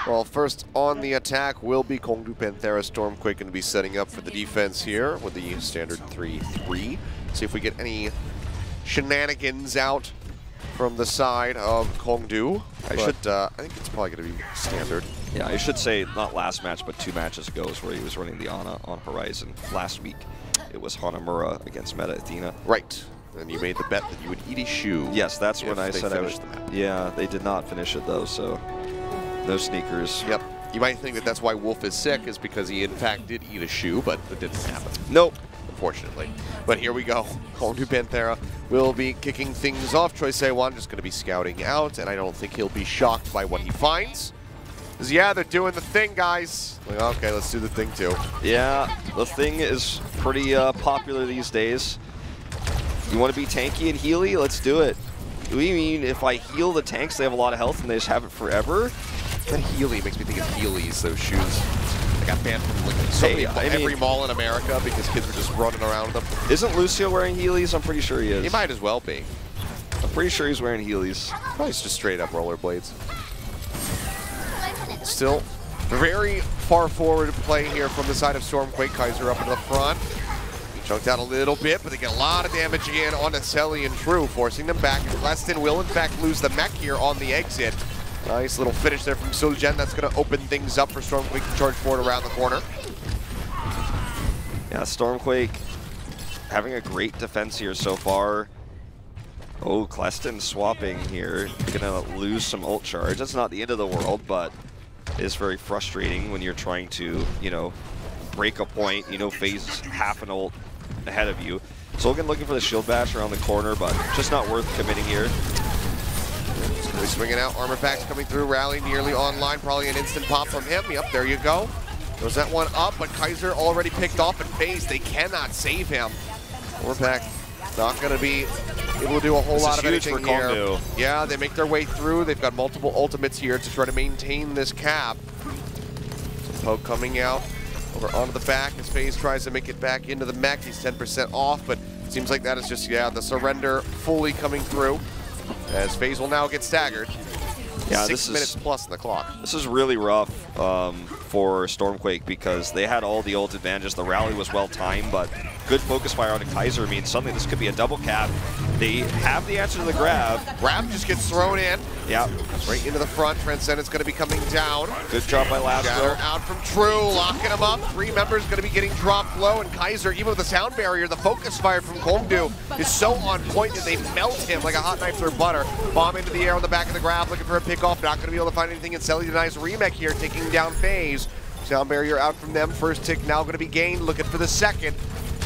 Well, first on the attack will be KongDoo Panthera. StormQuake going to be setting up for the defense here with the standard 3-3. See if we get any shenanigans out from the side of KongDoo. I think it's probably going to be standard. Yeah, I should say not last match, but 2 matches ago is where he was running the Ana on Horizon. Last week, it was Hanamura against Meta Athena. Right. And you made the bet that you would eat a shoe. Yes, that's when I said I was. Yeah, they did not finish it though, so no sneakers. Yep. You might think that that's why Wolf is sick, is because he in fact did eat a shoe, but it didn't happen. Nope. Unfortunately. But here we go. KongDoo Panthera will be kicking things off. Choi Se-won just going to be scouting out, and I don't think he'll be shocked by what he finds. Because, yeah, they're doing the thing, guys. Like, okay, let's do the thing, too. Yeah, the thing is pretty popular these days. You want to be tanky and healy? Let's do it. Do we mean if I heal the tanks, they have a lot of health and they just have it forever? That Healy makes me think of Heelys, those shoes. I got banned from like every mall in America because kids were just running around them. Isn't Lucio wearing Heelys? I'm pretty sure he is. He might as well be. I'm pretty sure he's wearing Heelys. Probably just straight up rollerblades. Still very far forward play here from the side of StormQuake. Kaiser up into the front. Chunked out a little bit, but they get a lot of damage again on Selly and True, forcing them back. And Cleston will, in fact, lose the mech here on the exit. Nice little finish there from Suljen. That's going to open things up for StormQuake to charge forward around the corner. Yeah, StormQuake having a great defense here so far. Oh, Cleston swapping here. Going to lose some ult charge. That's not the end of the world, but it is very frustrating when you're trying to, you know, break a point. You know, FaZe half an ult ahead of you. Sulgan looking for the shield bash around the corner, but just not worth committing here. He's swinging out, armor packs coming through, rally nearly online, probably an instant pop from him. Yep, there you go. Goes that one up, but Kaiser already picked off and FaZe. They cannot save him. Armor pack not going to be able to do a whole lot of anything here. Yeah, they make their way through. They've got multiple ultimates here to try to maintain this cap. So Poke coming out over onto the back as FaZe tries to make it back into the mech. He's 10% off, but it seems like that is just, yeah, the surrender fully coming through. As FaZe will now get staggered. Yeah, 6 minutes plus on the clock. This is really rough for StormQuake because they had all the ult advantages. The rally was well timed, but good focus fire on Kaiser means suddenly this could be a double cap. They have the answer to the grab. Grab just gets thrown in. Yeah. Right into the front. Transcendent's going to be coming down. Good job by Lastro. Out from True, locking him up. 3 members going to be getting dropped low, and Kaiser, even with the sound barrier, the focus fire from KongDoo is so on point that they melt him like a hot knife through butter. Bomb into the air on the back of the grab, looking for a pickoff. Not going to be able to find anything, and Selly denies remake here, taking down FaZe. Sound barrier out from them. First tick now going to be gained, looking for the second.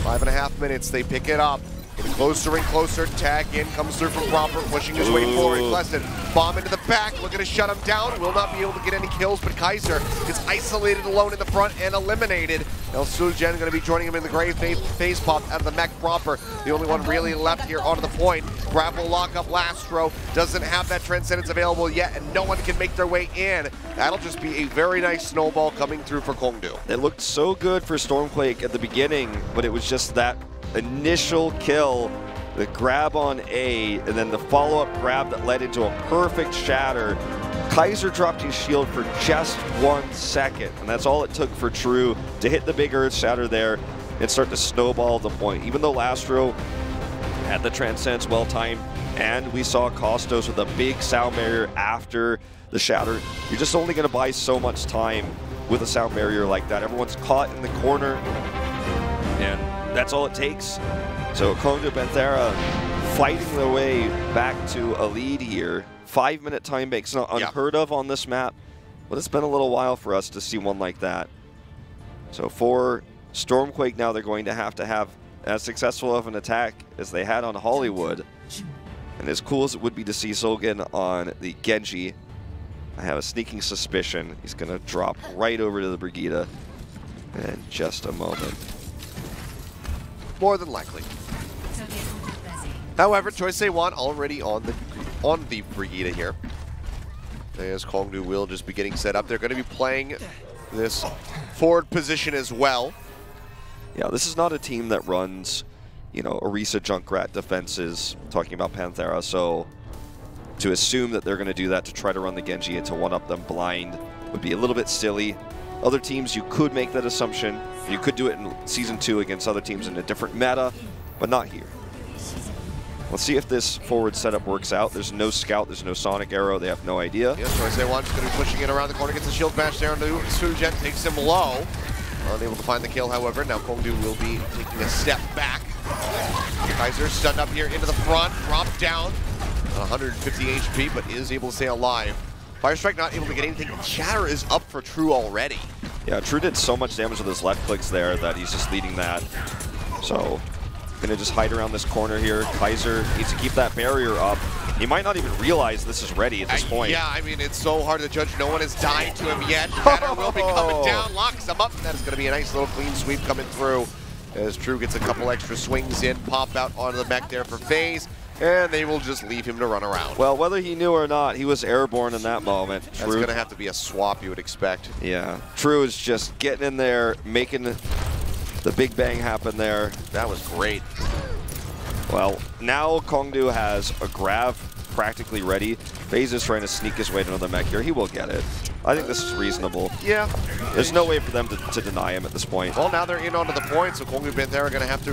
5.5 minutes, they pick it up. Getting closer and closer, tag in, comes through from Proper, pushing his way forward. Cleston, bomb into the back, looking to shut him down. Will not be able to get any kills, but Kaiser gets isolated alone in the front and eliminated. Now Suljen going to be joining him in the grave. FaZe popped out of the mech Proper. The only one really left here onto the point. Grab will lock up Lastro. Doesn't have that Transcendence available yet, and no one can make their way in. That'll just be a very nice snowball coming through for KongDoo. It looked so good for StormQuake at the beginning, but it was just that initial kill, the grab on A, and then the follow-up grab that led into a perfect shatter. Kaiser dropped his shield for just 1 second, and that's all it took for True to hit the big earth shatter there and start to snowball the point. Even though Lastro had the Transcendence well-timed, and we saw Kostos with a big sound barrier after the shatter, you're just only going to buy so much time with a sound barrier like that. Everyone's caught in the corner, and that's all it takes. So KongDoo Panthera fighting their way back to a lead here. 5-minute time bank. It's not unheard of on this map, but it's been a little while for us to see one like that. So for StormQuake now, they're going to have as successful of an attack as they had on Hollywood. And as cool as it would be to see Sulgan on the Genji, I have a sneaking suspicion he's going to drop right over to the Brigida in just a moment. More than likely. However, Choi Se-won already on the Brigida here. As KongDoo will just be getting set up. They're going to be playing this forward position as well. Yeah, this is not a team that runs, you know, Orisa Junkrat defenses, talking about Panthera, so to assume that they're going to do that to try to run the Genji and to one-up them blind would be a little bit silly. Other teams, you could make that assumption. You could do it in Season 2 against other teams in a different meta, but not here. Let's see if this forward setup works out. There's no scout, there's no sonic arrow, they have no idea. Yes, so I say one's going to be pushing it around the corner, gets the shield bash there, and Sujet takes him low. Unable to find the kill, however. Now KongDoo will be taking a step back. Kaiser stunned up here into the front, dropped down. 150 HP, but is able to stay alive. Firestrike not able to get anything. Shatter is up for True already. Yeah, True did so much damage with his left clicks there that he's just leading that. So, gonna just hide around this corner here. Kaiser needs to keep that barrier up. He might not even realize this is ready at this point. Yeah, I mean, it's so hard to judge. No one has died to him yet. Shatter will be coming down, locks him up. That is going to be a nice little clean sweep coming through as True gets a couple extra swings in, pop out onto the mech there for FaZe, and they will just leave him to run around. Well, whether he knew or not, he was airborne in that moment. That's going to have to be a swap, you would expect. Yeah, True is just getting in there, making the big bang happen there. That was great. Well, now KongDoo has a grab practically ready. FaZe is trying to sneak his way to another mech here. He will get it. I think this is reasonable. Yeah. There's no way for them to deny him at this point. Well, now they're in onto the point, so KongDoo Panthera are going to have to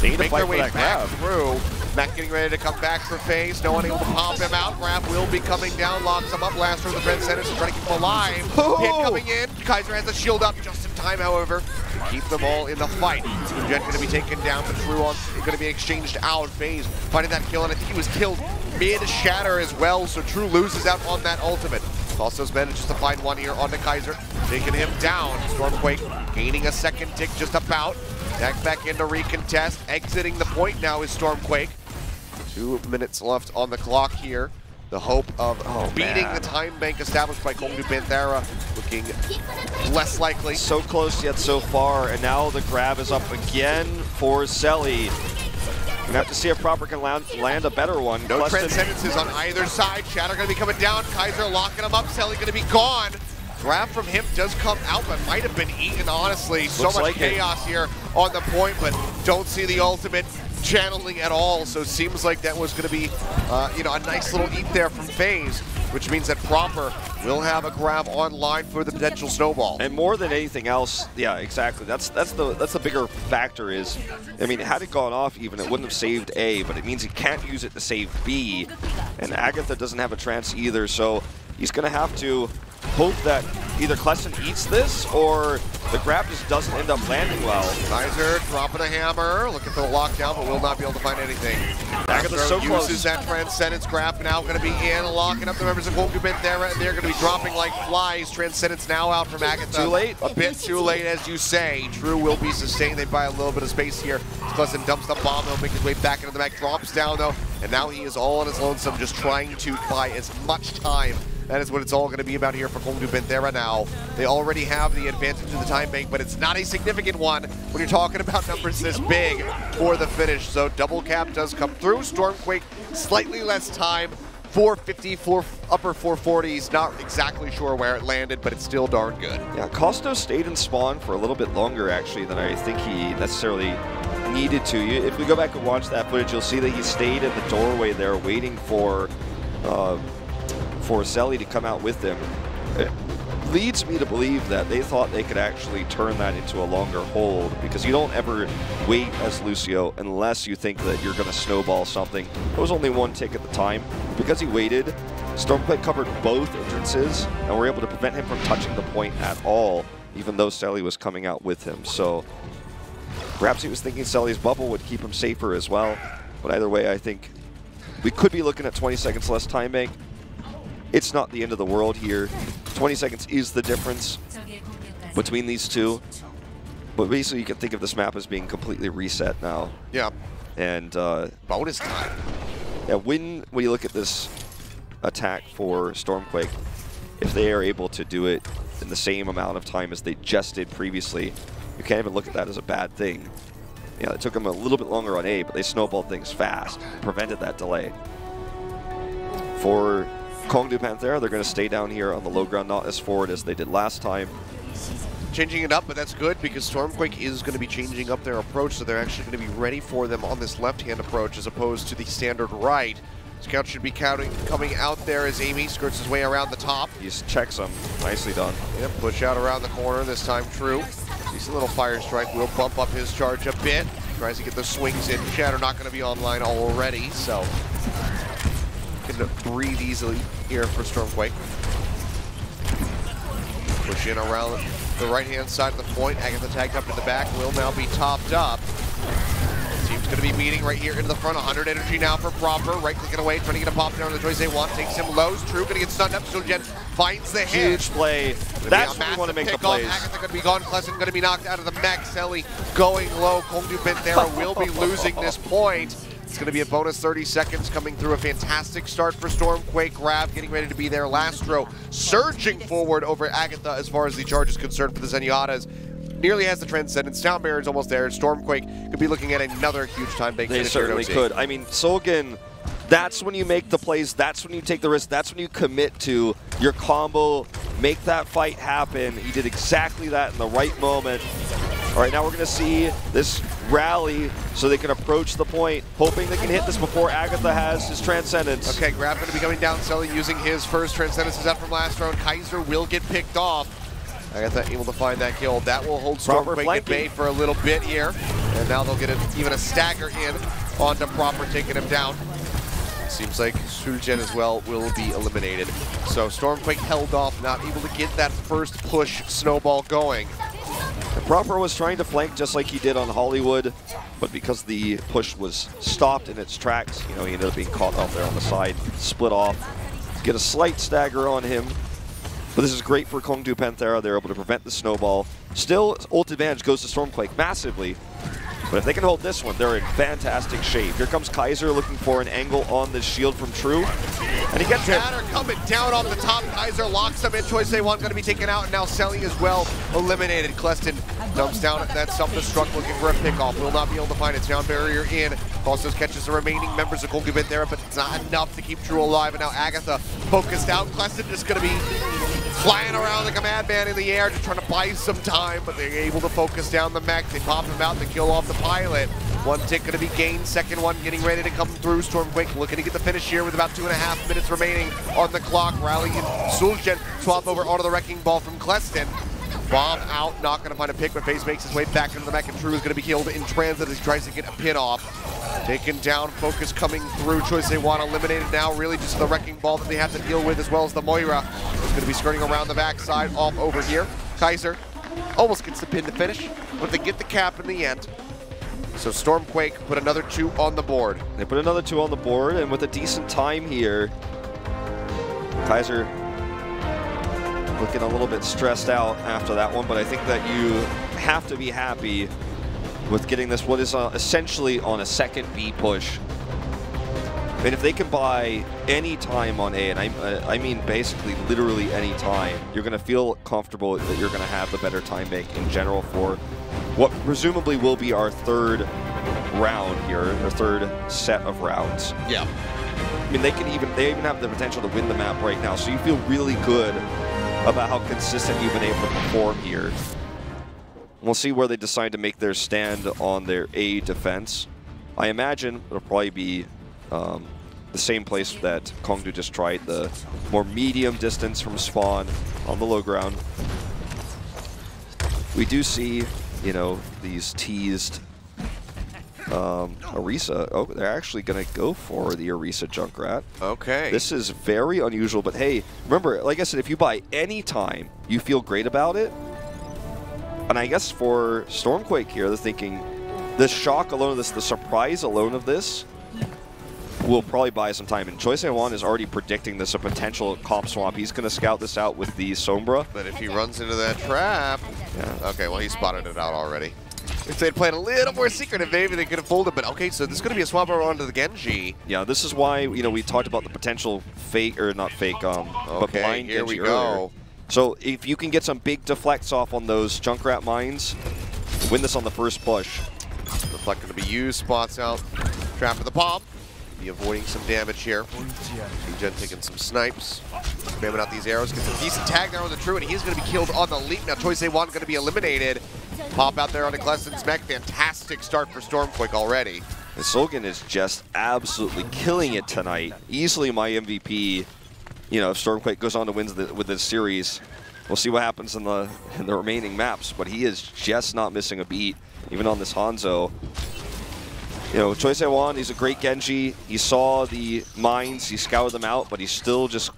make their way back through. Mech getting ready to come back for FaZe. No one able to pop him out. Grab will be coming down, locks him up. Blaster of the Transcendence is trying to keep him alive. Hit coming in. Kaiser has the shield up just in time, however, to keep them all in the fight. Jet going to be taken down, but True on going to be exchanged out. FaZe finding that kill, and I think he was killed mid-shatter as well, so True loses out on that ultimate. Also manages to find one here onto Kaiser, taking him down. StormQuake gaining a second tick just about. Back into recontest. Exiting the point now is StormQuake. 2 minutes left on the clock here. The hope of beating the time bank established by KongDoo Panthera looking less likely. So close yet so far, and now the grab is up again for Selly. We're gonna have to see if Proper can land a better one. No Transcendences on either side. Shatter gonna be coming down. Kaiser locking him up. Selly gonna be gone. Grab from him does come out, but might have been eaten, honestly. So much chaos here on the point, but don't see the ultimate channeling at all. So it seems like that was going to be, you know, a nice little eat there from FaZe, which means that Proper will have a grab online for the potential snowball. And more than anything else, yeah, exactly. That's the bigger factor is, I mean, had it gone off even, it wouldn't have saved A, but it means he can't use it to save B. And Agatha doesn't have a trance either, so he's going to have to hope that either Kleston eats this or the grab just doesn't end up landing well. Kaiser dropping a hammer, looking for the lockdown, but will not be able to find anything. Agatha's so close. Uses that Transcendence. Grab now going to be in, locking up the members of KongDoo Panthera, and they're going to be dropping like flies. Transcendence now out from Agatha. Too late. A bit too late, as you say. True will be sustained. They buy a little bit of space here. Kleston dumps the bomb, though, make his way back into the mech, drops down, though, and now he is all on his lonesome, just trying to buy as much time. That is what it's all going to be about here for KongDoo Panthera now. They already have the advantage of the time bank, but it's not a significant one when you're talking about numbers this big for the finish. So double cap does come through. StormQuake, slightly less time. 450, upper 440s. Not exactly sure where it landed, but it's still darn good. Yeah, Costo stayed in spawn for a little bit longer, actually, than I think he necessarily needed to. If we go back and watch that footage, you'll see that he stayed in the doorway there waiting for Selly to come out with them. It leads me to believe that they thought they could actually turn that into a longer hold, because you don't ever wait as Lucio unless you think that you're going to snowball something. There was only one tick at the time. Because he waited, StormQuake covered both entrances and were able to prevent him from touching the point at all, even though Selly was coming out with him. So perhaps he was thinking Selly's bubble would keep him safer as well. But either way, I think we could be looking at 20 seconds less time bank. It's not the end of the world here. 20 seconds is the difference between these two. But basically, you can think of this map as being completely reset now. Yeah. And bonus time. Yeah, when you look at this attack for StormQuake, if they are able to do it in the same amount of time as they just did previously, you can't even look at that as a bad thing. Yeah, it took them a little bit longer on A, but they snowballed things fast, prevented that delay. For KongDoo Panthera, they're going to stay down here on the low ground, not as forward as they did last time. Changing it up, but that's good because StormQuake is going to be changing up their approach, so they're actually going to be ready for them on this left-hand approach as opposed to the standard right. Scout should be coming out there as Amy skirts his way around the top. He just checks him. Nicely done. Yep, push out around the corner, this time True. Sees a little fire strike, will bump up his charge a bit. Tries to get the swings in. Shatter not going to be online already, so can breathe easily here for StormQuake. Push in around the right-hand side of the point. Agatha tagged up in the back, will now be topped up. Team's going to be meeting right here into the front. 100 energy now for Proper. Right-clicking away, trying to get a pop down on the choice they want. Takes him lows. True going to get stunned up. Solgen finds the hit. Huge play. That's when you want to make the plays. Agatha going to be gone. Klesson going to be knocked out of the mech. Selly going low. KongDoo Panthera will be losing this point. It's going to be a bonus 30 seconds coming through. A fantastic start for StormQuake. Rav getting ready to be there. Lastro surging forward over Agatha as far as the charge is concerned for the Zenyatta's. Nearly has the Transcendence. Sound Barrier is almost there. StormQuake could be looking at another huge time bank. They certainly could. I mean, Solgen, that's when you make the plays. That's when you take the risk. That's when you commit to your combo. Make that fight happen. He did exactly that in the right moment. All right, now we're going to see this rally so they can approach the point, hoping they can hit this before Agatha has his Transcendence. Okay, Grab going to be coming down. Selly using his first Transcendence is out from last round. Kaiser will get picked off. Agatha able to find that kill. That will hold StormQuake at bay for a little bit here. And now they'll get even a stagger in onto Proper, taking him down. Seems like Suljen as well will be eliminated. So StormQuake held off, not able to get that first push snowball going. And Proper was trying to flank just like he did on Hollywood, but because the push was stopped in its tracks, you know, he ended up being caught out there on the side, split off, get a slight stagger on him. But this is great for KongDoo Panthera. They're able to prevent the snowball. Still, ult advantage goes to StormQuake massively. But if they can hold this one, they're in fantastic shape. Here comes Kaiser looking for an angle on the shield from True. And he gets him. Shatter coming down off the top. Kaiser locks him in. Choice they want going to be taken out. And now Selly as well eliminated. Kleston dumps down at that self-destruct looking for a pickoff. Will not be able to find it. Sound barrier in. Also catches the remaining members of KongDoo Panthera, but it's not enough to keep True alive. And now Agatha focused out. Kleston just going to be flying around like a madman in the air, just trying to buy some time, but they're able to focus down the mech. They pop him out, they kill off the pilot. One tick going to be gained, second one getting ready to come through. StormQuake looking to get the finish here with about 2.5 minutes remaining on the clock. Rally and Suljen swap over onto the wrecking ball from Kleston. Bomb out, not going to find a pick, but FaZe makes his way back into the mech, and True is going to be killed in transit as he tries to get a pin off. Taken down, Focus coming through. Choice they want eliminated now. Really just the wrecking ball that they have to deal with, as well as the Moira. Is going to be skirting around the backside, off over here. Kaiser almost gets the pin to finish, but they get the cap in the end. So StormQuake put another 2 on the board. They put another 2 on the board, and with a decent time here, Kaiser looking a little bit stressed out after that one, but I think that you have to be happy with getting this, what is essentially on a second B push. And if they can buy any time on A, and I mean basically literally any time, you're going to feel comfortable that you're going to have the better time bank in general for what presumably will be our third round here, our third set of rounds. Yeah. I mean, they even have the potential to win the map right now, so you feel really good about how consistent you've been able to perform here. We'll see where they decide to make their stand on their A defense. I imagine it'll probably be the same place that KongDoo just tried, the more medium distance from spawn on the low ground. We do see, you know, these teased Orisa. Oh, they're actually going to go for the Orisa Junkrat. Okay. This is very unusual, but hey, remember, like I said, if you buy any time, you feel great about it. And I guess for StormQuake here, they're thinking the shock alone of this, the surprise alone of this, will probably buy some time. And Choice A1 is already predicting this a potential comp swap. He's going to scout this out with the Sombra. But if he runs into that trap... Yeah. Okay, well, he spotted it out already. If they'd played a little more secretive, maybe they could have folded. But okay, so this is going to be a swap over onto the Genji. Yeah, this is why, you know, we talked about the potential fake, or not fake, but blind here Genji we go. Earlier. So if you can get some big deflects off on those Junkrat mines, win this on the first push. Deflect going to be used, spots out, trap for the bomb. Be avoiding some damage here. Gen taking some snipes, spamming out these arrows, gets a decent tag there on the True, and he's going to be killed on the leap. Now Choice A1 going to be eliminated. Pop out there on the Kleston's mech. Fantastic start for StormQuake already. And Solgan is just absolutely killing it tonight. Easily my MVP. You know, if StormQuake goes on to win with this series, we'll see what happens in the remaining maps. But he is just not missing a beat, even on this Hanzo. You know, Choi Se-won, he's a great Genji. He saw the mines, he scouted them out, but he's still just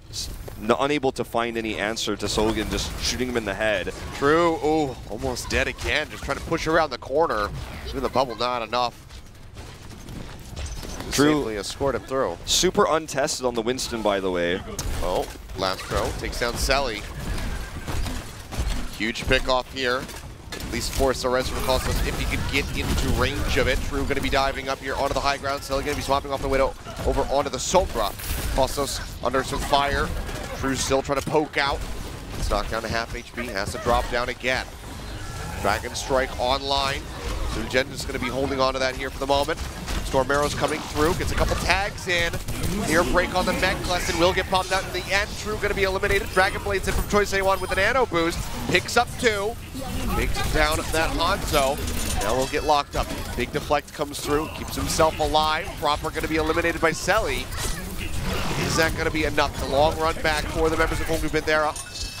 unable to find any answer to Solgan, just shooting him in the head. True. Ooh, almost dead again. Just trying to push around the corner. Even the bubble, not enough. True. Escort him through. Super untested on the Winston, by the way. Oh, last throw takes down Selly. Huge pick off here. At least force the rest from Costos if he could get into range of it. True going to be diving up here onto the high ground. Selly going to be swapping off the Widow over onto the Sombra. Costos under some fire. True still trying to poke out. It's knocked down to half HP. Has to drop down again. Dragon Strike online. Sugen is going to be holding on to that here for the moment. Storm Arrow's coming through, gets a couple tags in. Here, break on the mech. Kleston will get popped out in the end. True going to be eliminated. Dragon Blades in from Choi Se-won with an Nano boost. Picks up 2. Takes down that Hanzo. Now we'll get locked up. Big deflect comes through, keeps himself alive. Proper going to be eliminated by Selly. Is that going to be enough? The long run back for the members of KongDoo Panthera,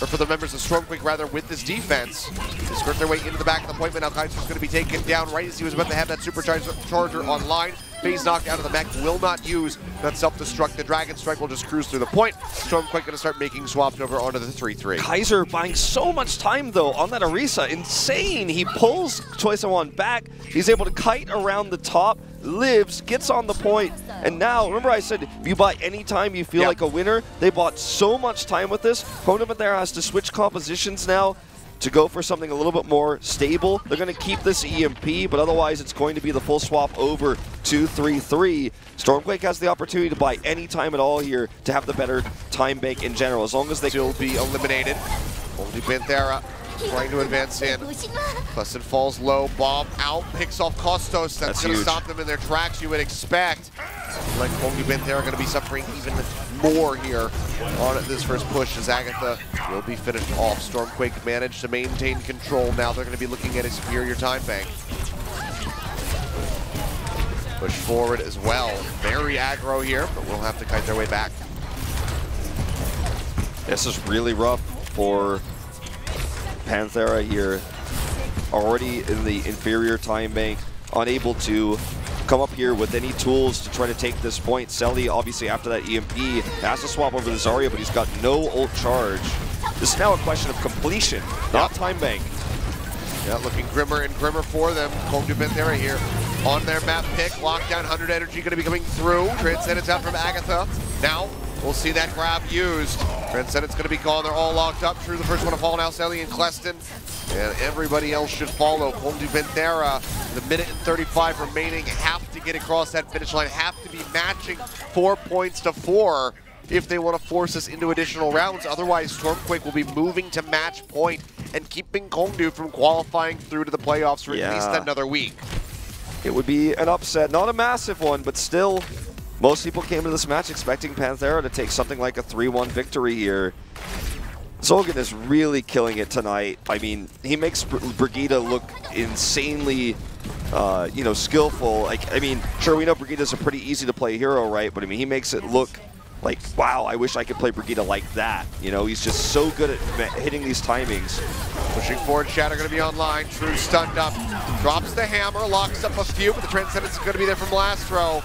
or for the members of StormQuake rather, with this defense. They skirt their way into the back of the point, but now Kaiser's going to be taken down right as he was about to have that supercharger online. Phase knocked out of the mech, will not use that self-destruct. The Dragon Strike will just cruise through the point. StormQuake going to start making swaps over onto the 3-3. Kaiser buying so much time, though, on that Orisa. Insane. He pulls Choi Se-won back. He's able to kite around the top, lives, gets on the point, and now, remember I said, if you buy any time you feel like a winner, they bought so much time with this. KongDoo Panthera has to switch compositions now to go for something a little bit more stable. They're going to keep this EMP, but otherwise it's going to be the full swap over to 3-3. StormQuake has the opportunity to buy any time at all here to have the better time bank in general, as long as they still be eliminated. KongDoo Panthera trying to advance in. Kleston falls low, bomb out, picks off Costos. That's going to stop them in their tracks, you would expect. Like KongDoo Panthera going to be suffering even more here on this first push as Agatha will be finished off. StormQuake managed to maintain control. Now they're going to be looking at a superior time bank. Push forward as well. Very aggro here, but we'll have to kite their way back. This is really rough for Panthera here. Already in the inferior time bank, unable to come up here with any tools to try to take this point. Selly, obviously, after that EMP, has to swap over the Zarya, but he's got no ult charge. This is now a question of completion, not time bank. Yeah, looking grimmer and grimmer for them. KongDoo Panthera here on their map pick. Lockdown, 100 energy going to be coming through. Transcendence out from Agatha. Now, we'll see that grab used. Transcendence going to be gone. They're all locked up. True, the first one to fall now, Selly and Kleston. And everybody else should follow. KongDoo Panthera, the minute and 35 remaining, have to get across that finish line, have to be matching 4 points to 4 if they want to force us into additional rounds. Otherwise, StormQuake will be moving to match point and keeping KongDoo from qualifying through to the playoffs for at least another week. It would be an upset, not a massive one, but still, most people came to this match expecting Panthera to take something like a 3-1 victory here. Solgan is really killing it tonight. I mean, he makes Brigitte look insanely, you know, skillful. Like, I mean, sure, we know Brigitte's a pretty easy to play hero, right? But I mean, he makes it look like, wow, I wish I could play Brigitte like that. You know, he's just so good at hitting these timings. Pushing forward, Shatter going to be online. True stunned up. Drops the hammer, locks up a few, but the Transcendence is going to be there from last throw.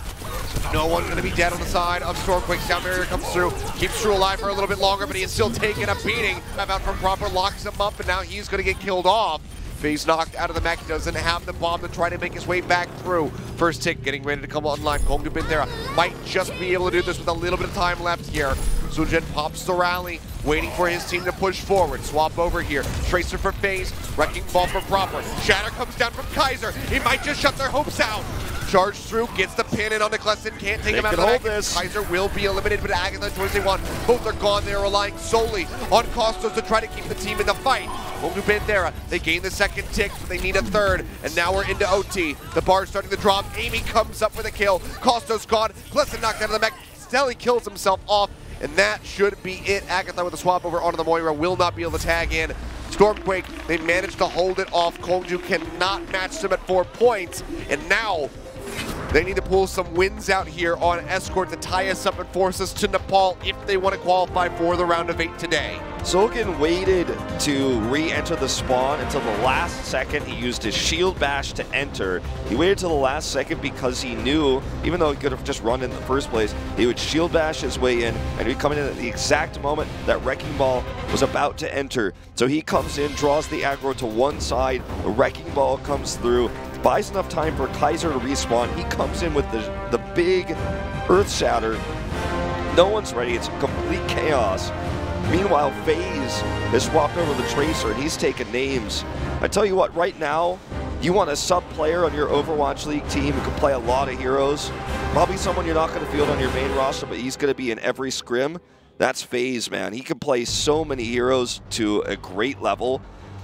No one going to be dead on the side of StormQuake. Sound barrier comes through, keeps True alive for a little bit longer, but he is still taking a beating. Out from Proper, locks him up, and now he's going to get killed off. Phase knocked out of the mech, doesn't have the bomb to try to make his way back through. First tick getting ready to come online. KongDoo Panthera might just be able to do this with a little bit of time left here. Sugen pops the rally, waiting for his team to push forward. Swap over here. Tracer for Phase, Wrecking Ball for Proper. Shatter comes down from Kaiser. He might just shut their hopes out. Charge through, gets the pin in onto Kleston, can't take him out of the back. Kaiser will be eliminated, but Agatha and 21, both are gone. They are relying solely on Costos to try to keep the team in the fight. KongDoo Panthera, they gain the second tick, but they need a third, and now we're into OT. The bar's starting to drop. Amy comes up with a kill. Costos gone. Kleston knocked out of the mech. Selly kills himself off, and that should be it. Agatha with a swap over onto the Moira will not be able to tag in. StormQuake, they managed to hold it off. KongDoo cannot match them at 4 points, and now They need to pull some wins out here on Escort to tie us up and force us to Nepal if they want to qualify for the round of 8 today. Sulkin waited to re-enter the spawn until the last second. He used his shield bash to enter. He waited till the last second because he knew, even though he could have just run in the first place, he would shield bash his way in, and he'd come in at the exact moment that Wrecking Ball was about to enter. So he comes in, draws the aggro to one side, the Wrecking Ball comes through, buys enough time for Kaiser to respawn. He comes in with the big Earth Shatter. No one's ready. It's complete chaos. Meanwhile, FaZe has swapped over the Tracer, and he's taken names. I tell you what, right now, you want a sub-player on your Overwatch League team who can play a lot of heroes. Probably someone you're not going to field on your main roster, but he's going to be in every scrim. That's FaZe, man. He can play so many heroes to a great level.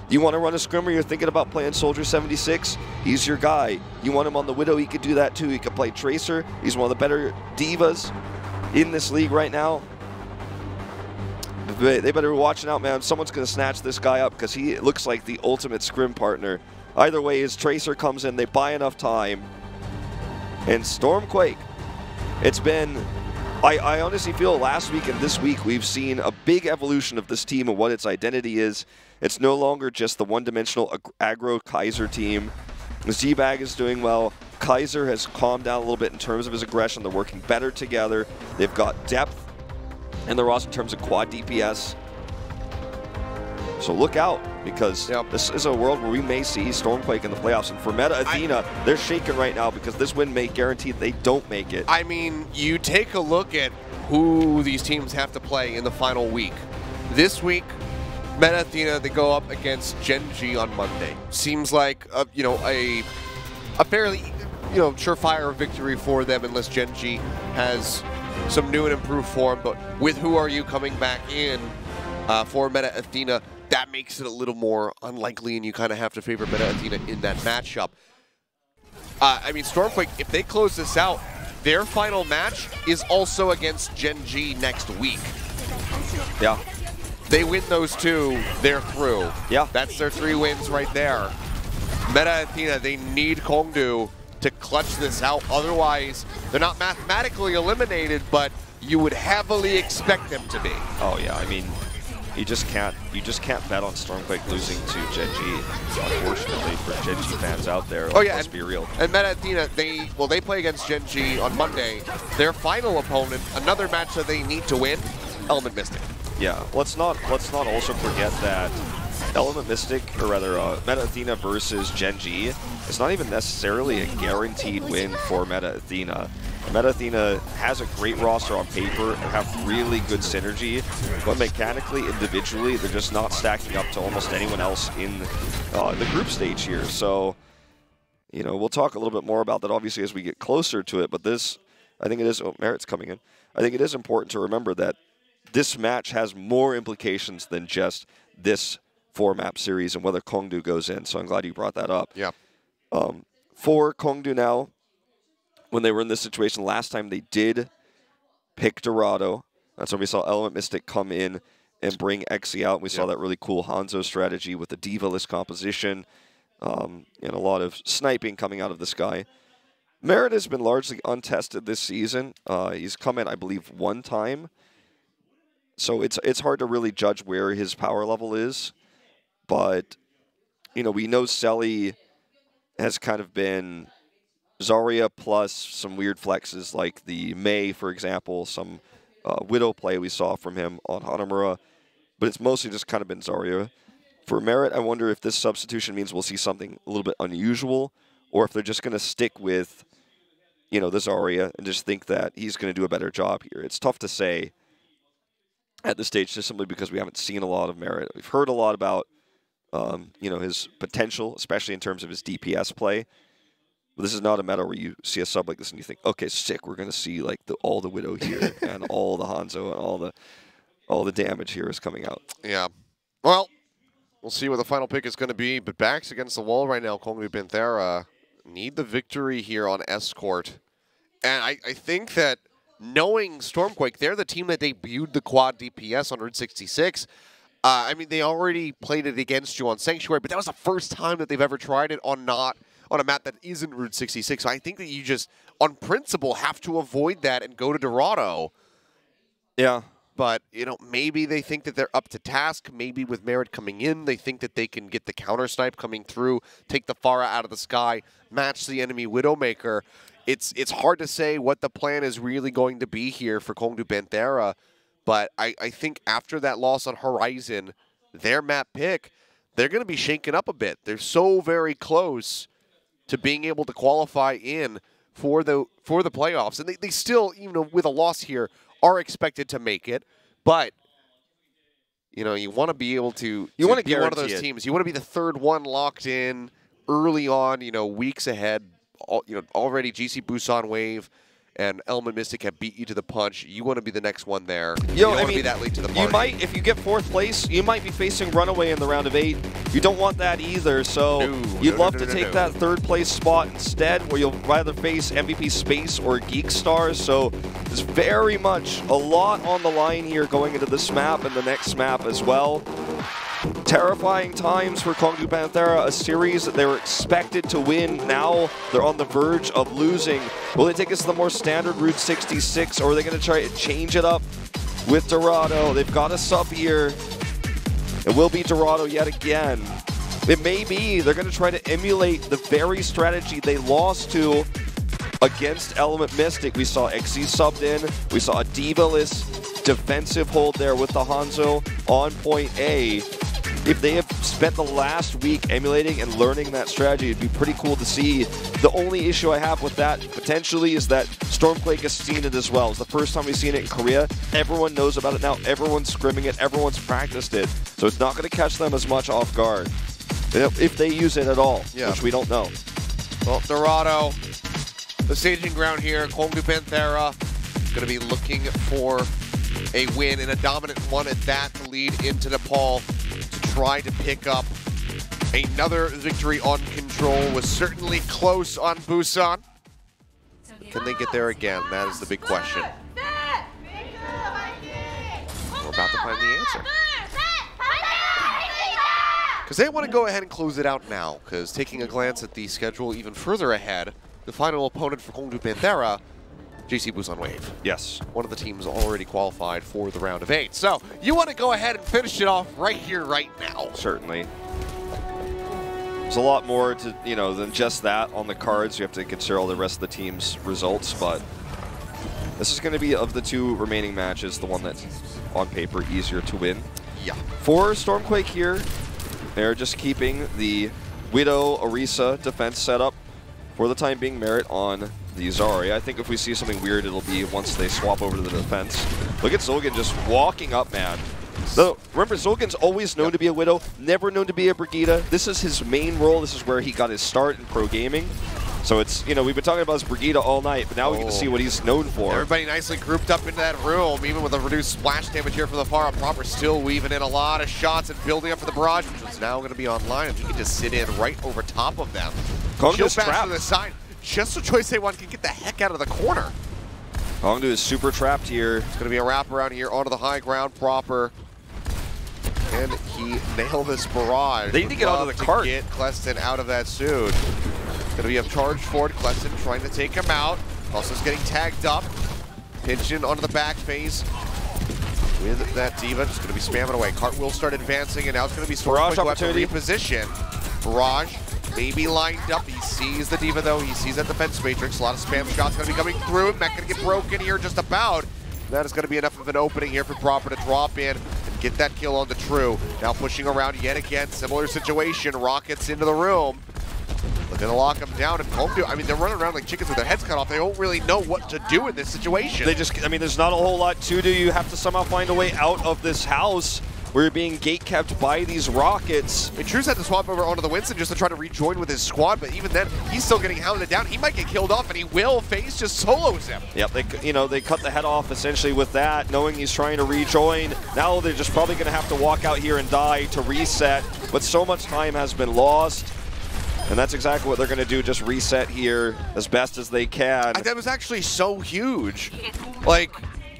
You want to run a scrim or you're thinking about playing Soldier 76? He's your guy. You want him on the Widow? He could do that too. He can play Tracer. He's one of the better divas in this league right now. They better be watching out, man. Someone's going to snatch this guy up because he looks like the ultimate scrim partner. Either way, his Tracer comes in, they buy enough time. And StormQuake, it's been, I honestly feel last week and this week we've seen a big evolution of this team and what its identity is. It's no longer just the one-dimensional aggro Kaiser team. Z-Bag is doing well. Kaiser has calmed down a little bit in terms of his aggression. They're working better together. They've got depth in the roster in terms of quad DPS. So look out, because this is a world where we may see StormQuake in the playoffs. And for Meta Athena, they're shaking right now because this win may guarantee they don't make it. I mean, you take a look at who these teams have to play in the final week. This week, Meta Athena, they go up against Gen G on Monday. Seems like a fairly surefire victory for them, unless Gen G has some new and improved form. But with Who Are You coming back in for Meta Athena, that makes it a little more unlikely, and you kind of have to favor Meta Athena in that matchup. I mean, StormQuake, if they close this out, their final match is also against Gen G next week. Yeah. They win those two, they're through. Yeah. That's their 3 wins right there. Meta Athena, they need KongDoo to clutch this out. Otherwise, they're not mathematically eliminated, but you would heavily expect them to be. Oh yeah, I mean, you just can't bet on StormQuake losing to Gen G. Unfortunately for Gen G fans out there, let's be real. And Meta Athena, they play against Gen G on Monday. Their final opponent, another match that they need to win, Element Mystic. Yeah, let's not also forget that Element Mystic, or rather Meta Athena versus Gen G, is not even necessarily a guaranteed win for Meta Athena. Meta Athena has a great roster on paper and have really good synergy, but mechanically, individually, they're just not stacking up to almost anyone else in the group stage here. So, we'll talk a little bit more about that obviously as we get closer to it, but this, I think it is, Merit's coming in. I think it is important to remember that this match has more implications than just this 4-map series and whether KongDoo goes in, so I'm glad you brought that up. Yeah. For KongDoo now, when they were in this situation last time, they did pick Dorado. That's when we saw Element Mystic come in and bring Exi out. We saw that really cool Hanzo strategy with the diva-less composition and a lot of sniping coming out of this guy. Merit has been largely untested this season. He's come in, I believe, 1 time. So it's hard to really judge where his power level is. But, we know Selly has kind of been Zarya plus some weird flexes like the Mei, for example, some Widow play we saw from him on Hanamura. But it's mostly just kind of been Zarya. For Merit, I wonder if this substitution means we'll see something a little bit unusual, or if they're just going to stick with, the Zarya and just think that he's going to do a better job here. It's tough to say at this stage just simply because we haven't seen a lot of Merit. We've heard a lot about his potential, especially in terms of his DPS play. But this is not a meta where you see a sub like this and you think, okay, sick, we're going to see like all the Widow here and all the Hanzo and all the damage here is coming out. Yeah. Well, we'll see what the final pick is going to be, but backs against the wall right now, KongDoo Panthera need the victory here on Escort. And I think that knowing StormQuake, they're the team that debuted the quad DPS on Route 66. I mean, they already played it against you on Sanctuary, but that was the first time that they've ever tried it on not on a map that isn't Route 66. So I think that you just, on principle, have to avoid that and go to Dorado. Yeah. But, you know, maybe they think that they're up to task. Maybe with Merit coming in, they think that they can get the counter snipe coming through, take the Pharah out of the sky, match the enemy Widowmaker. It's hard to say what the plan is really going to be here for KongDoo Panthera. But I think after that loss on Horizon, their map pick, they're going to be shaken up a bit. They're so very close to being able to qualify in for the playoffs. And they still, even with a loss here, are expected to make it, but you know, you want to be able to be one of those teams. You want to be the third one locked in early on, you know, weeks ahead. Already GC Busan Wave and Element Mystic have beat you to the punch. You want to be the next one there. You don't want to be that late to the party. You might, if you get 4th place, you might be facing Runaway in the round of 8. You don't want that either, so you'd love to take that 3rd place spot instead, where you'll rather face MVP Space or Geek Stars. So there's very much a lot on the line here going into this map and the next map as well. Terrifying times for KongDoo Panthera, a series that they were expected to win. Now they're on the verge of losing. Will they take us to the more standard Route 66, or are they going to try to change it up with Dorado? They've got a sub here. It will be Dorado yet again. It may be they're going to try to emulate the very strategy they lost to against Element Mystic. We saw XZ subbed in. We saw a D.Va-less defensive hold there with the Hanzo on point A. If they have spent the last week emulating and learning that strategy, it'd be pretty cool to see. The only issue I have with that, potentially, is that StormQuake has seen it as well. It's the first time we've seen it in Korea. Everyone knows about it now. Everyone's scrimming it. Everyone's practiced it. So it's not going to catch them as much off guard, if they use it at all, which we don't know. Well, Dorado, the staging ground here. KongDoo Panthera going to be looking for a win, and a dominant one at that, to lead into Nepal to try to pick up another victory on Control. Was certainly close on Busan. Can they get there again? That is the big question. We're about to find the answer. Because they want to go ahead and close it out now, because taking a glance at the schedule even further ahead, the final opponent for KongDoo Panthera, GC Busan Wave. Yes. One of the teams already qualified for the round of 8. So you want to go ahead and finish it off right here, right now. Certainly. There's a lot more to, than just that on the cards. You have to consider all the rest of the team's results, but this is going to be, of the 2 remaining matches, the one that's on paper easier to win. Yeah. For StormQuake here, they're just keeping the Widow Orisa defense setup for the time being. Merit on the Zarya. I think if we see something weird, it'll be once they swap over to the defense. Look at Zolgan just walking up, man. So, remember, Zolgan's always known to be a Widow, never known to be a Brigida. This is his main role. This is where he got his start in pro gaming. So it's, we've been talking about his Brigida all night, but now we get to see what he's known for. Everybody nicely grouped up into that room, even with a reduced splash damage here from the Pharah proper, still weaving in a lot of shots and building up for the barrage, which is now going to be online. If he can just sit in right over top of them. KongDoo's back trapped. to the side. Just a choice they want, can get the heck out of the corner. KongDoo is super trapped here. It's going to be a wraparound here onto the high ground proper. Can he nail this barrage? They need to get onto the cart. Get Kleston out of that soon. Going to be a charge forward. Kleston trying to take him out. Also getting tagged up. Pinching onto the back phase with that D.Va. Just going to be spamming away. Cart will start advancing, and now it's going to be Barrage StormQuake to opportunity. reposition. Barrage maybe lined up. He sees the D.Va though. He sees that defense matrix. A lot of spam shots going to be coming through. Mech going to get broken here just about. That is going to be enough of an opening here for Proper to drop in and get that kill on the True. Now pushing around yet again. Similar situation. Rockets into the room. Looking to lock them down, and KongDoo, they're running around like chickens with their heads cut off. They don't really know what to do in this situation. They just, there's not a whole lot to do. You have to somehow find a way out of this house where you're being gate-kept by these rockets. True's had to swap over onto the Winston just to try to rejoin with his squad, but even then, he's still getting hounded down. He might get killed off, and he will. FaZe just solos him. Yep, they cut the head off essentially with that, knowing he's trying to rejoin. Now they're just probably going to have to walk out here and die to reset, but so much time has been lost. And that's exactly what they're going to do, just reset here as best as they can. That was actually so huge.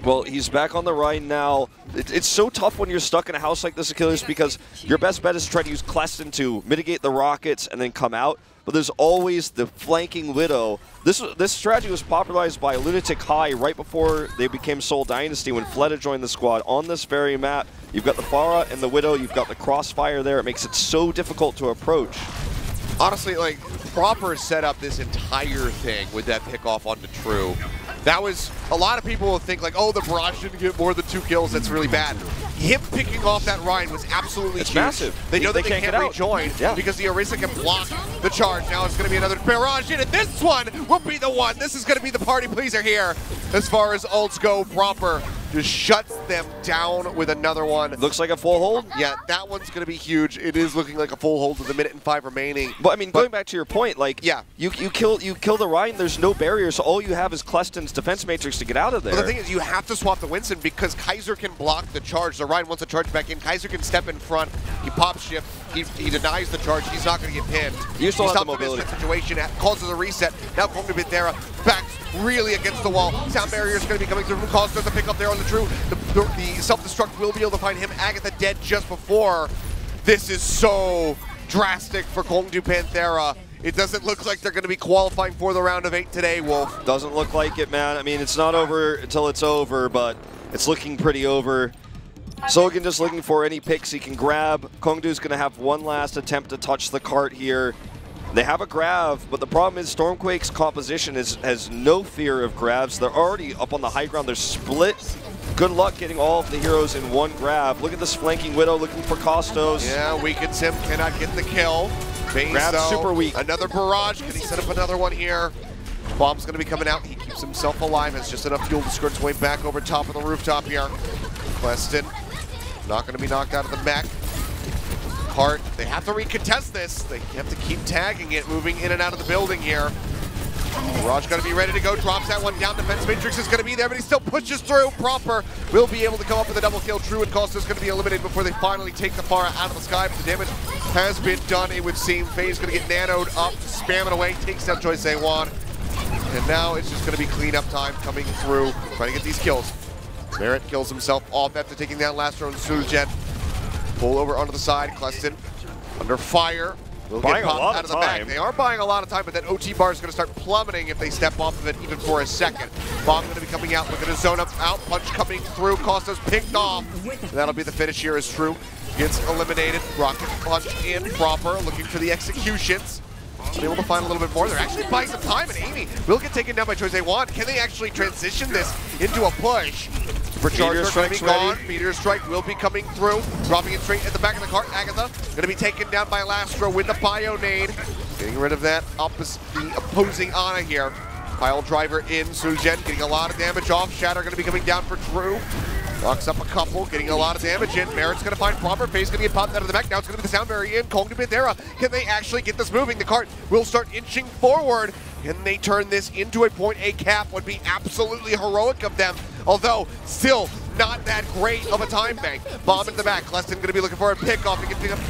Well, he's back on the Rhine now. It's so tough when you're stuck in a house like this, Achilles, because your best bet is to try to use Kleston to mitigate the rockets and then come out. but there's always the flanking Widow. This strategy was popularized by Lunatic High right before they became Seoul Dynasty when Fleta joined the squad. On this very map, you've got the Pharah and the Widow, you've got the Crossfire there. It makes it so difficult to approach. Honestly, like, Proper set up this entire thing with that pickoff onto True. That was, a lot of people will think like, oh, the Barrage didn't get more than 2 kills, that's really bad. Him picking off that Ryan was absolutely huge. Massive. They know that they can't rejoin because the Orisa can block the charge. Now it's going to be another Barrage in, and this one will be the one. This is going to be the party pleaser here. As far as ults go, Proper just shuts them down with another one. Looks like a full hold? Yeah, that one's going to be huge. It is looking like a full hold with 1 minute and 5 remaining. But I mean, going back to your point, like, yeah, you kill the Ryan, there's no barrier, so all you have is Kleston's defense matrix to get out of there. But the thing is, you have to swap the Winston because Kaiser can block the charge. The Ryan wants to charge back in. Kaiser can step in front. He pops shift. He denies the charge. He's not going to get pinned. You still have the mobility. Situation causes a reset. Now KongDoo Panthera backs really against the wall. Sound barrier is going to be coming through from Costa to pick up there on the True. The self-destruct will be able to find him. Agatha dead just before. This is so drastic for KongDoo Panthera. It doesn't look like they're going to be qualifying for the round of 8 today, Wolf. Doesn't look like it, man. I mean, it's not over until it's over, but it's looking pretty over. Sogan just looking for any picks he can grab. KongDoo's going to have one last attempt to touch the cart here. They have a grab, but the problem is StormQuake's composition has no fear of grabs. They're already up on the high ground. They're split. Good luck getting all of the heroes in one grab. Look at this flanking Widow looking for Costos. Yeah, weakens him, cannot get the kill. Grab's super weak. Another Barrage. Can he set up another one here? Bomb's going to be coming out. He keeps himself alive. Has just enough fuel to skirt his way back over top of the rooftop here. Queston not going to be knocked out of the mech. Cart, they have to recontest this. They have to keep tagging it, moving in and out of the building here. Barrage going to be ready to go. Drops that one down. Defense Matrix is going to be there, but he still pushes through. Proper will be able to come up with a double kill. True and Costa is going to be eliminated before they finally take the Pharah out of the sky. But the damage has been done, it would seem. Faye's going to get nanoed up, spamming away, takes down Choi Se-Wan. And now it's just going to be cleanup time coming through, trying to get these kills. Merritt kills himself off after taking down last round Sujet. Pull over onto the side. Kleston under fire. Will get popped out of the back. They are buying a lot of time, but that OT bar is going to start plummeting if they step off of it even for a second. Bomb going to be coming out. Look at his zone up. Out punch coming through. Costa's picked off. And that'll be the finish here as True gets eliminated. Rocket punch in Proper, looking for the executions. Be able to find a little bit more. They're actually buying some time, and Amy will get taken down by Choi Se-Wan. Can they actually transition this into a push? Meteor Strike be gone. Meteor Strike will be coming through. Dropping it straight at the back of the cart. Agatha going to be taken down by Lastro with the Bio Nade. Getting rid of that the opposing Ana here. Pile driver in. Sujen getting a lot of damage off. Shatter going to be coming down for True. Knocks up a couple, getting a lot of damage in. Merritt's going to find Proper. Face going to get popped out of the mech. Now it's going to be the sound barrier in. KongDoo Panthera. Can they actually get this moving? The cart will start inching forward. Can they turn this into a point A cap? Would be absolutely heroic of them. Although, still not that great of a time bank. Bomb in the back. Kleston going to be looking for a pickoff.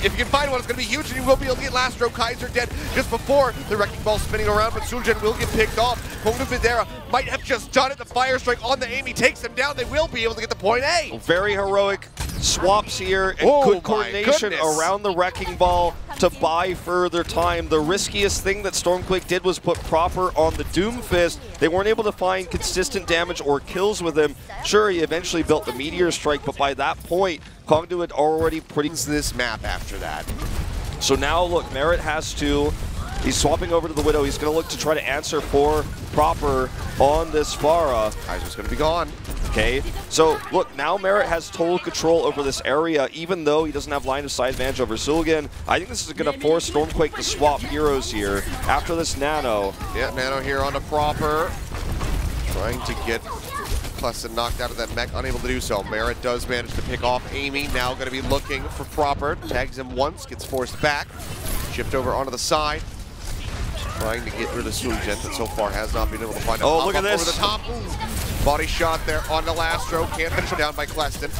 If you can find one, it's going to be huge, and he will be able to get Lastro. Kaiser dead just before the Wrecking Ball spinning around, but Sujen will get picked off. KongDoo Panthera might have just done it. The Fire Strike on the Amy takes them down. They will be able to get the point A. Very heroic swaps here, and good coordination around the Wrecking Ball to buy further time. The riskiest thing that StormQuake did was put Proper on the Doomfist. They weren't able to find consistent damage or kills with him. Sure, he eventually built the Meteor Strike, but by that point, KongDoo had already this map after that. So now, look, Merritt has to. He's swapping over to the Widow. He's going to look to try to answer for Proper on this Pharah. Kaiser's going to be gone. Okay, so look, now Merritt has total control over this area, even though he doesn't have line of sight advantage over Sulligan. I think this is going to force StormQuake to swap heroes here after this Nano. Yeah, Nano here on the Proper. Trying to get Kleston knocked out of that mech, unable to do so. Merritt does manage to pick off Amy, now going to be looking for Proper. Tags him once, gets forced back. Shift over onto the side. Trying to get rid of Suljent, but so far has not been able to find a look at this. over the top. Body shot there on the Lastro. Can't finish him down by Kleston.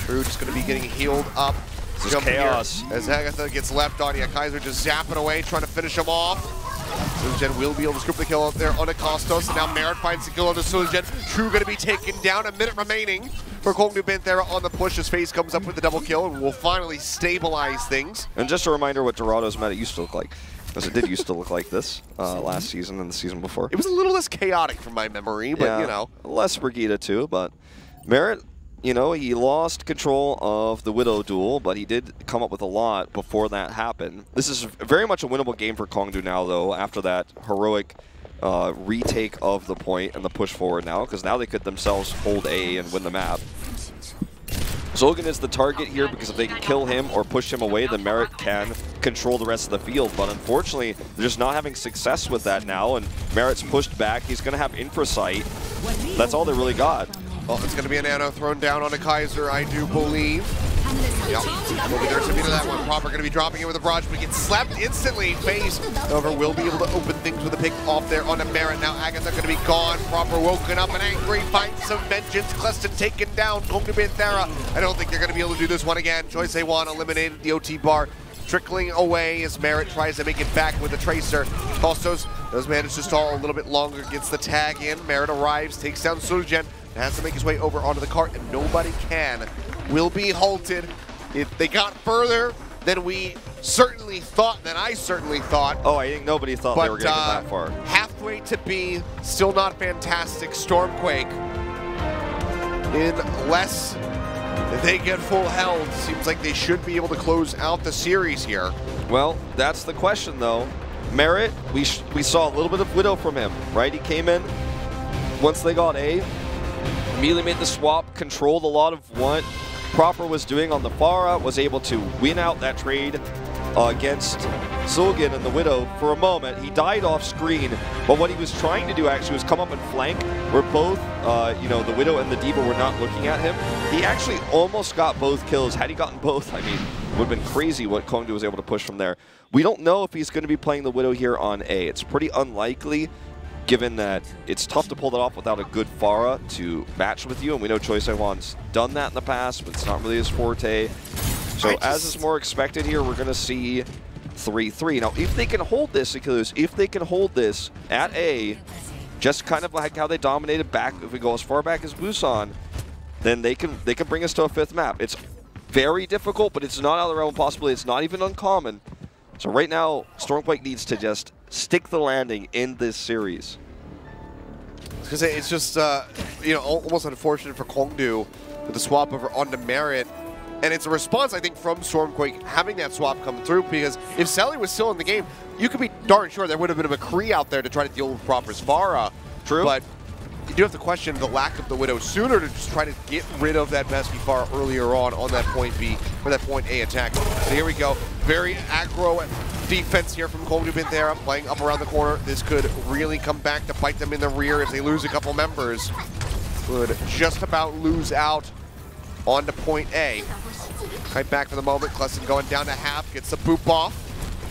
True just going to be getting healed up. This is chaos. As Agatha gets left on. Yeah, Kaiser just zapping away, trying to finish him off. Suljent will be able to scoop the kill out there on Acostos. And now Merritt finds the kill on the Suljent. True going to be taken down. A minute remaining. for KongDoo Panthera on the push as FaZe comes up with the double kill and will finally stabilize things. And just a reminder what Dorado's meta used to look like, because it did used to look like this last season and the season before. It was a little less chaotic from my memory, but yeah, you know. Less Brigitte too, but Merit, you know, he lost control of the Widow duel, but he did come up with a lot before that happened. This is very much a winnable game for KongDoo now, though, after that heroic retake of the point and the push forward now, because now they could themselves hold A and win the map. Zolgan is the target here because if they can kill him or push him away, then Merit can control the rest of the field. But unfortunately, they're just not having success with that now, and Merit's pushed back. He's going to have Infrasight. That's all they really got. Well, it's going to be a nano thrown down onto Kaiser, I do believe. Yep, we'll be there to be to that one. Proper going to be dropping it with a barrage, but he gets slapped instantly. FaZe, however, will be able to open things with a pick off there onto Merit. Now Agatha going to be gone. Proper woken up and angry, finds some vengeance. Cleston taken down. KongDoo Panthera. I don't think they're going to be able to do this one again. Choice A1 eliminated the OT bar. Trickling away as Merit tries to make it back with the Tracer. Kostos does manage to stall a little bit longer, gets the tag in. Merit arrives, takes down Suljen, has to make his way over onto the cart, and nobody can. Will be halted. They got further than we certainly thought, than I certainly thought. Oh, I think nobody thought they were going to get that far. Halfway to B, still not fantastic. StormQuake in less. If they get full health, seems like they should be able to close out the series here. Well, that's the question, though. Merit, we saw a little bit of Widow from him, right? He came in, once they got A, immediately made the swap, controlled a lot of what Proper was doing on the Pharah, was able to win out that trade against Sulgan and the Widow for a moment. He died off screen, but what he was trying to do actually was come up and flank where both, you know, the Widow and the D.Va were not looking at him. He actually almost got both kills. Had he gotten both, I mean, it would have been crazy what KongDoo was able to push from there. We don't know if he's going to be playing the Widow here on A. It's pretty unlikely, given that it's tough to pull that off without a good Pharah to match with you, and we know Choice I1's done that in the past, but it's not really his forte. So as is more expected here, we're going to see 3-3. Now, if they can hold this, Achilios, if they can hold this at A, just kind of like how they dominated back, if we go as far back as Busan, then they can bring us to a fifth map. It's very difficult, but it's not out of the realm of possibility. It's not even uncommon. So right now, StormQuake needs to just stick the landing in this series. Because it's just, you know, almost unfortunate for KongDoo with the swap over onto Merit. And it's a response, I think, from StormQuake having that swap come through, because if Selly was still in the game, you could be darn sure there would have been a McCree out there to try to deal with Proper's Pharah. True. But you do have to question the lack of the Widow sooner to just try to get rid of that pesky Pharah earlier on that point B, or that point A attack. So here we go. Very aggro defense here from KongDoo Panthera, playing up around the corner. This could really come back to bite them in the rear if they lose a couple members. Would just about lose out onto point A. Right back for the moment. Cleston going down to half, gets the boop off.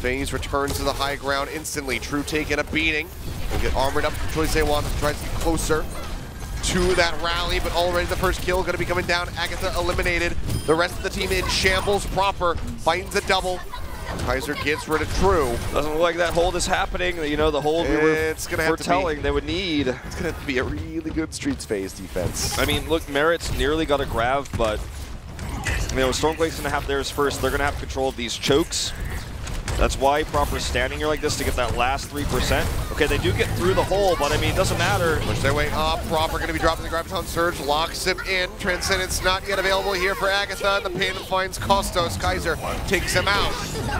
FaZe returns to the high ground instantly. True taking a beating. They get armored up from Choice A1, tries to get closer to that rally, but already the first kill going to be coming down. Agatha eliminated. The rest of the team in shambles. Proper finds a double. Kaiser gets rid of True. Doesn't look like that hold is happening. You know, the hold we were foretelling they would need. It's going to have to be a really good Streets phase defense. I mean, look, Merit's nearly got a grab, but you know, StormQuake's going to have theirs first. They're going to have control of these chokes. That's why Proper's standing here like this, to get that last 3%. Okay, they do get through the hole, but I mean, it doesn't matter. Push their way up. Proper going to be dropping the Graviton Surge, locks him in. Transcendence not yet available here for Agatha. The pin finds Kostos. Kaiser takes him out.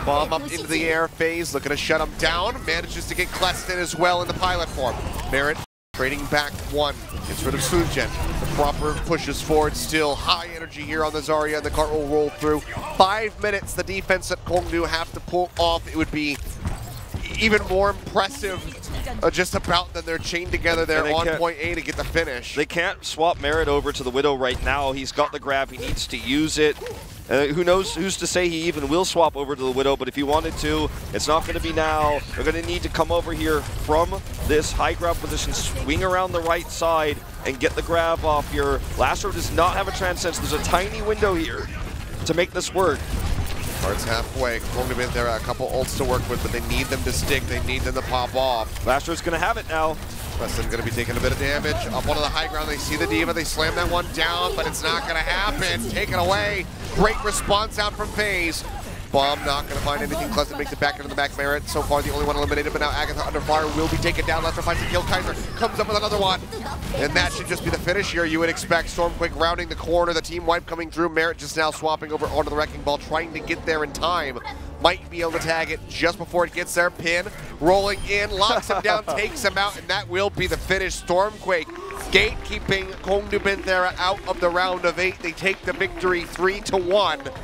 Bomb up into the air. FaZe looking to shut him down. Manages to get Cleston as well in the pilot form. Merit trading back one. Gets rid of Suljen. The Proper pushes forward still. High energy here on the Zarya, and the cart will roll through. 5 minutes the defense that KongDoo have to pull off. It would be even more impressive just about than they're chained together there on point A to get the finish. They can't swap Merit over to the Widow right now. He's got the grab. He needs to use it. Who knows who's to say he even will swap over to the Widow, but if he wanted to, it's not going to be now. They're going to need to come over here from this high grab position, swing around the right side, and get the grab off here. Lastro does not have a Transcendence. There's a tiny window here to make this work. Cart's halfway. KongDoo Panthera, a couple ults to work with, but they need them to stick. They need them to pop off. Lastro's going to have it now. Weston going to be taking a bit of damage. Up onto the high ground, they see the D.Va, they slam that one down, but it's not going to happen. Taken away. Great response out from FaZe. Bomb not going to find anything. Cleston makes it back into the back. Merit so far the only one eliminated, but now Agatha under fire will be taken down. Lester finds a kill. Kaiser comes up with another one. And that should just be the finish here. You would expect StormQuake rounding the corner. The team wipe coming through. Merit just now swapping over onto the Wrecking Ball, trying to get there in time. Might be able to tag it just before it gets there. Pin rolling in, locks him down, takes him out, and that will be the finish. StormQuake gatekeeping KongDoo Panthera out of the round of 8. They take the victory 3-1.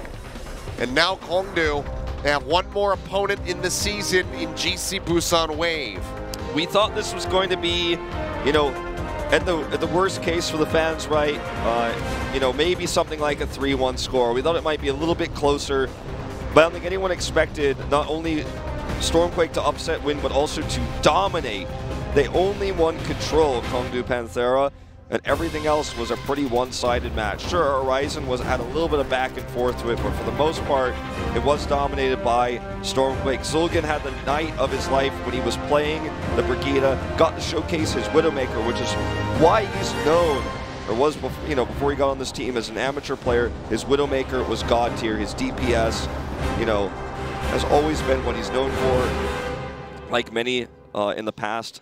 And now KongDoo, they have one more opponent in the season in GC Busan Wave. We thought this was going to be, you know, at the worst case for the fans, right? You know, maybe something like a 3-1 score. We thought it might be a little bit closer, but I don't think anyone expected not only StormQuake to upset win, but also to dominate. They only won control of KongDoo Panthera, and everything else was a pretty one-sided match. Sure, Horizon had a little bit of back and forth to it, but for the most part, it was dominated by StormQuake. Zulgin had the night of his life when he was playing the Brigida, got to showcase his Widowmaker, which is why he's known, or was, you know, before he got on this team as an amateur player. His Widowmaker was god tier. His DPS, you know, has always been what he's known for. Like many in the past,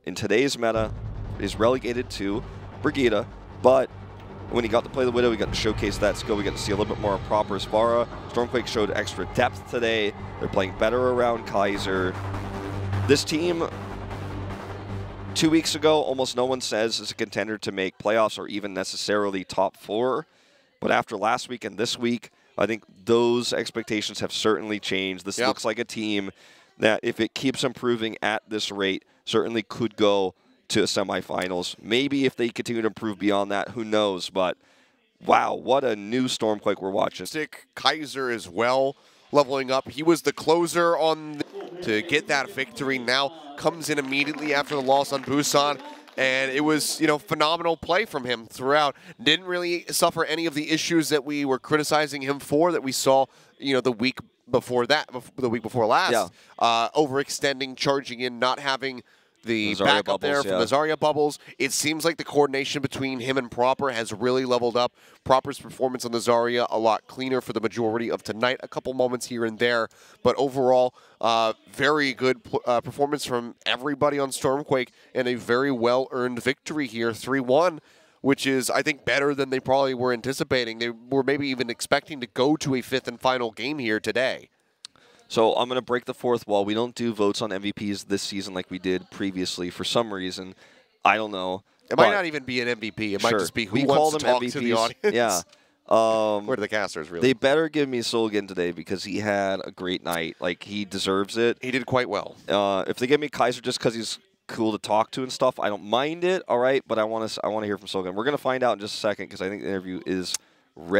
in today's meta, is relegated to Brigida, but when he got to play the Widow, he got to showcase that skill. We got to see a little bit more of proper Spara. StormQuake showed extra depth today. They're playing better around Kaiser. This team, 2 weeks ago, almost no one says is a contender to make playoffs or even necessarily top 4. But after last week and this week, I think those expectations have certainly changed. This looks like a team that, if it keeps improving at this rate, certainly could go to semifinals. Maybe if they continue to improve beyond that, who knows? But wow, what a new StormQuake we're watching. Kaiser as well, leveling up. He was the closer on to get that victory. Now comes in immediately after the loss on Busan, and it was, you know, phenomenal play from him throughout. Didn't really suffer any of the issues that we were criticizing him for that we saw, you know, the week before that, the week before last. Overextending, charging in, not having the backup there from the Zarya bubbles. It seems like the coordination between him and Proper has really leveled up. Proper's performance on the Zarya a lot cleaner for the majority of tonight. A couple moments here and there, but overall, very good performance from everybody on StormQuake, and a very well-earned victory here, 3-1, which is, I think, better than they probably were anticipating. They were maybe even expecting to go to a 5th and final game here today. So I'm going to break the fourth wall. We don't do votes on MVPs this season like we did previously for some reason. I don't know. It might not even be an MVP. It might just be who wants to talk to the audience. Yeah. Or the casters, really. They better give me Solgan today because he had a great night. Like, he deserves it. He did quite well. If they give me Kaiser just because he's cool to talk to and stuff, I don't mind it, all right? But I want to hear from Solgan. We're going to find out in just a second because I think the interview is ready.